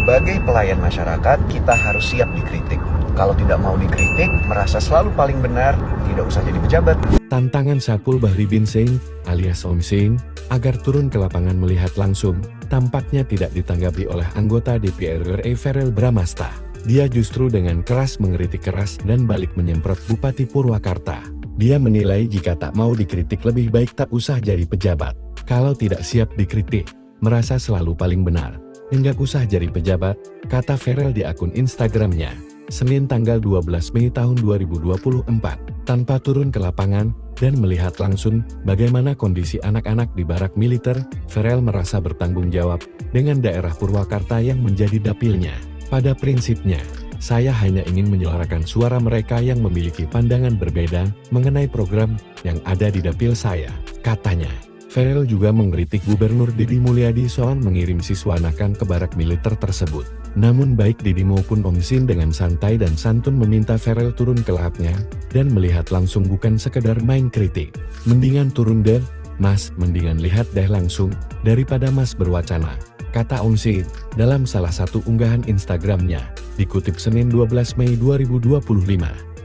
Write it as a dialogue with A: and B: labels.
A: Sebagai pelayan masyarakat, kita harus siap dikritik. Kalau tidak mau dikritik, merasa selalu paling benar, tidak usah jadi pejabat.
B: Tantangan Syakul Bahri bin Zain, alias Om Zain, agar turun ke lapangan melihat langsung, tampaknya tidak ditanggapi oleh anggota DPR RI Verrel Bramasta. Dia justru dengan keras mengkritik keras dan balik menyemprot Bupati Purwakarta. Dia menilai jika tak mau dikritik lebih baik tak usah jadi pejabat. Kalau tidak siap dikritik, merasa selalu paling benar. Enggak usah jadi pejabat, kata Verrel di akun Instagramnya. Senin tanggal 12 Mei tahun 2024, tanpa turun ke lapangan dan melihat langsung bagaimana kondisi anak-anak di barak militer, Verrel merasa bertanggung jawab dengan daerah Purwakarta yang menjadi dapilnya. Pada prinsipnya, saya hanya ingin menyuarakan suara mereka yang memiliki pandangan berbeda mengenai program yang ada di dapil saya, katanya. Verrel juga mengkritik Gubernur Deddy Mulyadi soal mengirim siswa anakan ke barak militer tersebut. Namun baik Deddy maupun Om Zain dengan santai dan santun meminta Verrel turun ke lapnya dan melihat langsung bukan sekedar main kritik. Mendingan turun deh, Mas, mendingan lihat deh langsung daripada Mas berwacana, kata Om Zain dalam salah satu unggahan Instagramnya, dikutip Senin 12 Mei 2025.